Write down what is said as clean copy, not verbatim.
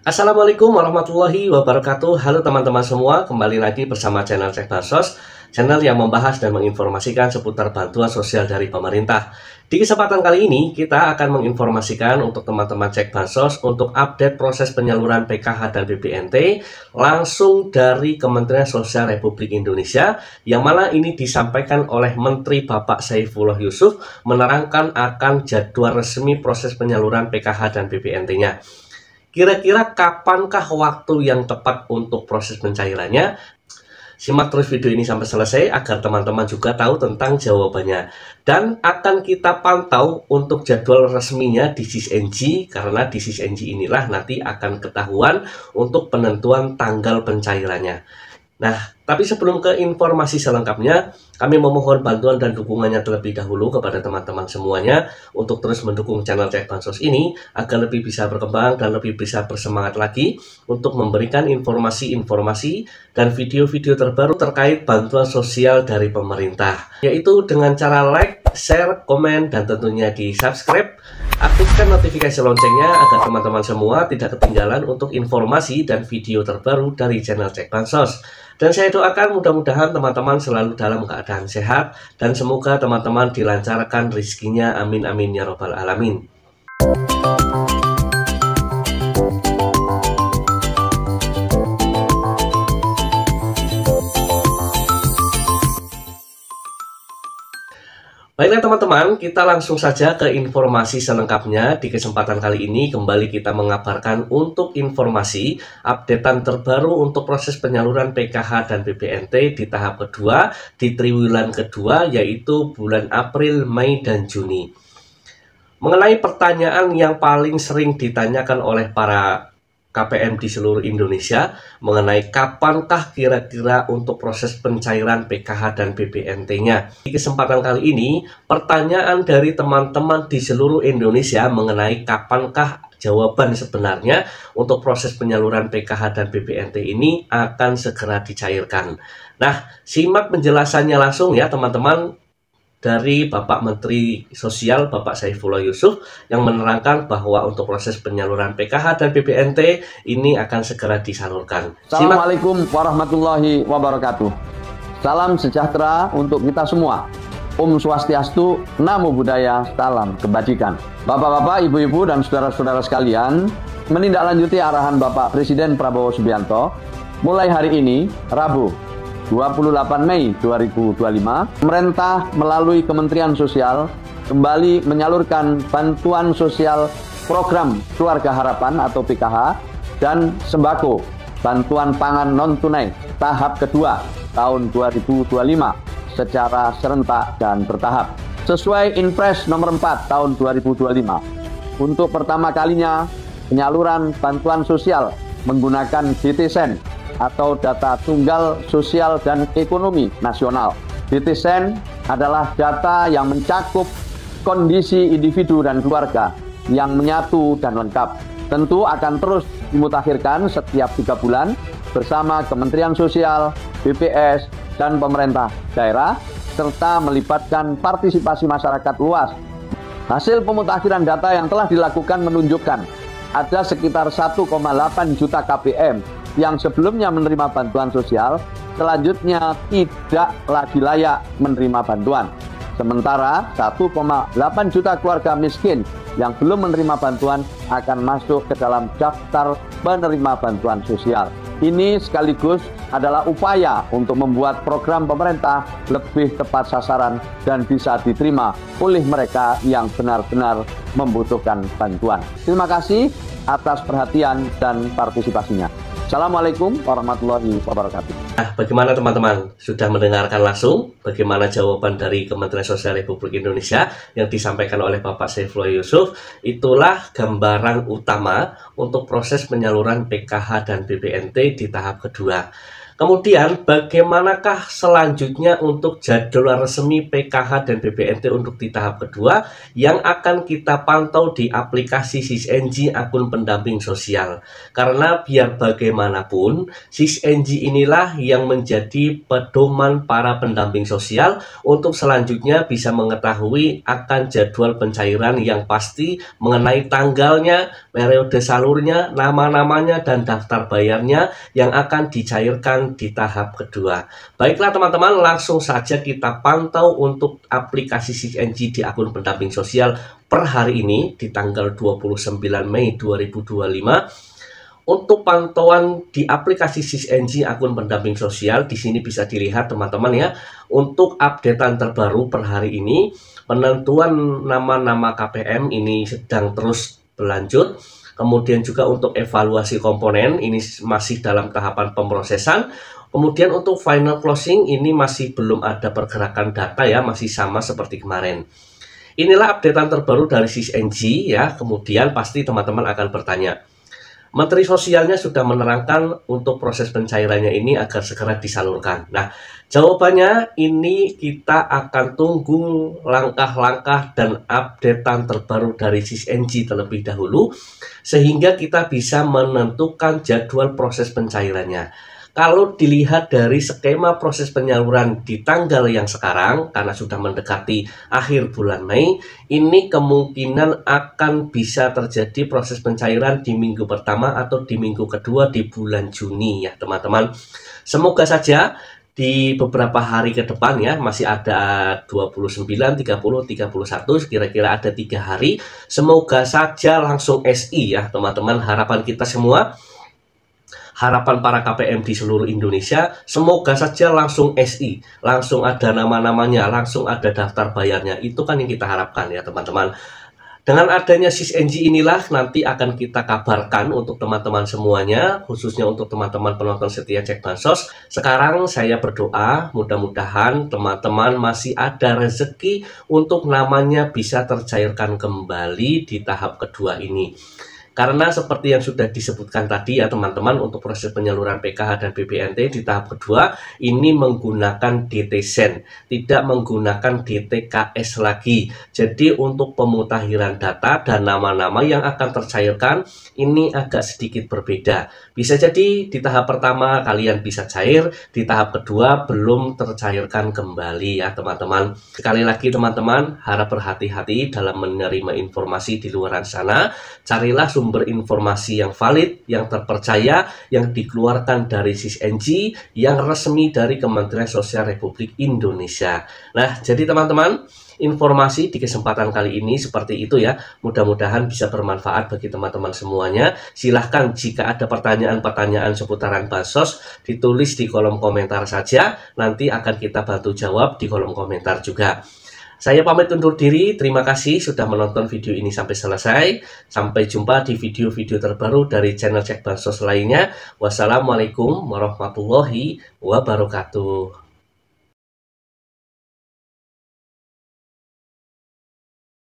Assalamualaikum warahmatullahi wabarakatuh. Halo teman-teman semua, kembali lagi bersama channel Cek Bansos, channel yang membahas dan menginformasikan seputar bantuan sosial dari pemerintah. Di kesempatan kali ini, kita akan menginformasikan untuk teman-teman Cek Bansos untuk update proses penyaluran PKH dan BPNT langsung dari Kementerian Sosial Republik Indonesia, yang mana ini disampaikan oleh Menteri Bapak Saifullah Yusuf menerangkan akan jadwal resmi proses penyaluran PKH dan BPNT-nya. Kira-kira kapankah waktu yang tepat untuk proses pencairannya? Simak terus video ini sampai selesai agar teman-teman juga tahu tentang jawabannya. Dan akan kita pantau untuk jadwal resminya di SISNG, karena di SISNG inilah nanti akan ketahuan untuk penentuan tanggal pencairannya. Nah, tapi sebelum ke informasi selengkapnya, kami memohon bantuan dan dukungannya terlebih dahulu kepada teman-teman semuanya untuk terus mendukung channel Cek Bansos ini agar lebih bisa berkembang dan lebih bisa bersemangat lagi untuk memberikan informasi-informasi dan video-video terbaru terkait bantuan sosial dari pemerintah, yaitu dengan cara like, share, komen, dan tentunya di subscribe. Aktifkan notifikasi loncengnya agar teman-teman semua tidak ketinggalan untuk informasi dan video terbaru dari channel Cek Bansos. Dan saya doakan mudah-mudahan teman-teman selalu dalam keadaan sehat dan semoga teman-teman dilancarkan rezekinya, amin amin ya robbal alamin. Baiklah teman-teman, kita langsung saja ke informasi selengkapnya. Di kesempatan kali ini kembali kita mengabarkan untuk informasi updatean terbaru untuk proses penyaluran PKH dan BPNT di tahap kedua di triwulan kedua, yaitu bulan April, Mei, dan Juni. Mengenai pertanyaan yang paling sering ditanyakan oleh para KPM di seluruh Indonesia mengenai kapankah kira-kira untuk proses pencairan PKH dan BPNT-nya. Di kesempatan kali ini, pertanyaan dari teman-teman di seluruh Indonesia mengenai kapankah jawaban sebenarnya untuk proses penyaluran PKH dan BPNT ini akan segera dicairkan. Nah, simak penjelasannya langsung ya teman-teman dari Bapak Menteri Sosial Bapak Saifullah Yusuf yang menerangkan bahwa untuk proses penyaluran PKH dan BPNT ini akan segera disalurkan. Assalamualaikum warahmatullahi wabarakatuh. Salam sejahtera untuk kita semua. Om Swastiastu, Namo Buddhaya, salam kebajikan. Bapak-bapak, ibu-ibu, dan saudara-saudara sekalian, menindaklanjuti arahan Bapak Presiden Prabowo Subianto, mulai hari ini, Rabu, 28 Mei 2025, pemerintah melalui Kementerian Sosial kembali menyalurkan bantuan sosial program Keluarga Harapan atau PKH dan sembako bantuan pangan non-tunai tahap kedua tahun 2025 secara serentak dan bertahap. Sesuai Inpres nomor 4 tahun 2025, untuk pertama kalinya penyaluran bantuan sosial menggunakan DTSEN atau Data Tunggal Sosial dan Ekonomi Nasional. DTSEN adalah data yang mencakup kondisi individu dan keluarga yang menyatu dan lengkap. Tentu akan terus dimutakhirkan setiap 3 bulan bersama Kementerian Sosial, BPS, dan pemerintah daerah, serta melibatkan partisipasi masyarakat luas. Hasil pemutakhiran data yang telah dilakukan menunjukkan ada sekitar 1,8 juta KPM yang sebelumnya menerima bantuan sosial, selanjutnya tidak lagi layak menerima bantuan. Sementara 1,8 juta keluarga miskin yang belum menerima bantuan akan masuk ke dalam daftar penerima bantuan sosial. Ini sekaligus adalah upaya untuk membuat program pemerintah lebih tepat sasaran dan bisa diterima oleh mereka yang benar-benar membutuhkan bantuan. Terima kasih atas perhatian dan partisipasinya. Assalamualaikum warahmatullahi wabarakatuh. Nah, bagaimana teman-teman? Sudah mendengarkan langsung bagaimana jawaban dari Kementerian Sosial Republik Indonesia yang disampaikan oleh Bapak Saifullah Yusuf? Itulah gambaran utama untuk proses penyaluran PKH dan BPNT di tahap kedua. Kemudian bagaimanakah selanjutnya untuk jadwal resmi PKH dan BPNT untuk di tahap kedua yang akan kita pantau di aplikasi SisNJ akun pendamping sosial. Karena biar bagaimanapun SisNJ inilah yang menjadi pedoman para pendamping sosial untuk selanjutnya bisa mengetahui akan jadwal pencairan yang pasti mengenai tanggalnya, periode salurnya, nama-namanya, dan daftar bayarnya yang akan dicairkan di tahap kedua. Baiklah teman-teman, langsung saja kita pantau untuk aplikasi SisNJ di akun pendamping sosial per hari ini di tanggal 29 Mei 2025. Untuk pantauan di aplikasi SisNJ akun pendamping sosial, di sini bisa dilihat teman-teman ya, untuk updatean terbaru per hari ini, penentuan nama-nama KPM ini sedang terus berlanjut. Kemudian juga untuk evaluasi komponen ini masih dalam tahapan pemrosesan. Kemudian untuk final closing ini masih belum ada pergerakan data ya, masih sama seperti kemarin. Inilah updatean terbaru dari SisNJ ya. Kemudian pasti teman-teman akan bertanya, Menteri Sosialnya sudah menerangkan untuk proses pencairannya ini agar segera disalurkan. Nah, jawabannya ini kita akan tunggu langkah-langkah dan updatean terbaru dari SisNJ terlebih dahulu, sehingga kita bisa menentukan jadwal proses pencairannya. Kalau dilihat dari skema proses penyaluran di tanggal yang sekarang, karena sudah mendekati akhir bulan Mei, ini kemungkinan akan bisa terjadi proses pencairan di minggu pertama atau di minggu kedua di bulan Juni ya teman-teman. Semoga saja di beberapa hari ke depan ya, masih ada 29, 30, 31, kira-kira ada 3 hari. Semoga saja langsung SI ya teman-teman, harapan kita semua. Harapan para KPM di seluruh Indonesia, semoga saja langsung SI, langsung ada nama-namanya, langsung ada daftar bayarnya. Itu kan yang kita harapkan ya teman-teman. Dengan adanya SisNJ inilah nanti akan kita kabarkan untuk teman-teman semuanya, khususnya untuk teman-teman penonton setia Cek Bansos. Sekarang saya berdoa mudah-mudahan teman-teman masih ada rezeki untuk namanya bisa tercairkan kembali di tahap kedua ini. Karena seperti yang sudah disebutkan tadi ya teman-teman, untuk proses penyaluran PKH dan BPNT di tahap kedua ini menggunakan DT-Sen, tidak menggunakan DTKS lagi. Jadi untuk pemutakhiran data dan nama-nama yang akan tercairkan ini agak sedikit berbeda. Bisa jadi di tahap pertama kalian bisa cair, di tahap kedua belum tercairkan kembali ya teman-teman. Sekali lagi teman-teman, harap berhati-hati dalam menerima informasi di luar sana. Carilah sumber informasi yang valid, yang terpercaya, yang dikeluarkan dari SisNJ, yang resmi dari Kementerian Sosial Republik Indonesia. Nah, jadi teman-teman, informasi di kesempatan kali ini seperti itu ya. Mudah-mudahan bisa bermanfaat bagi teman-teman semuanya. Silahkan jika ada pertanyaan-pertanyaan seputaran bansos, ditulis di kolom komentar saja. Nanti akan kita bantu jawab di kolom komentar juga. Saya pamit undur diri, terima kasih sudah menonton video ini sampai selesai. Sampai jumpa di video-video terbaru dari channel Cek Bansos lainnya. Wassalamualaikum warahmatullahi wabarakatuh.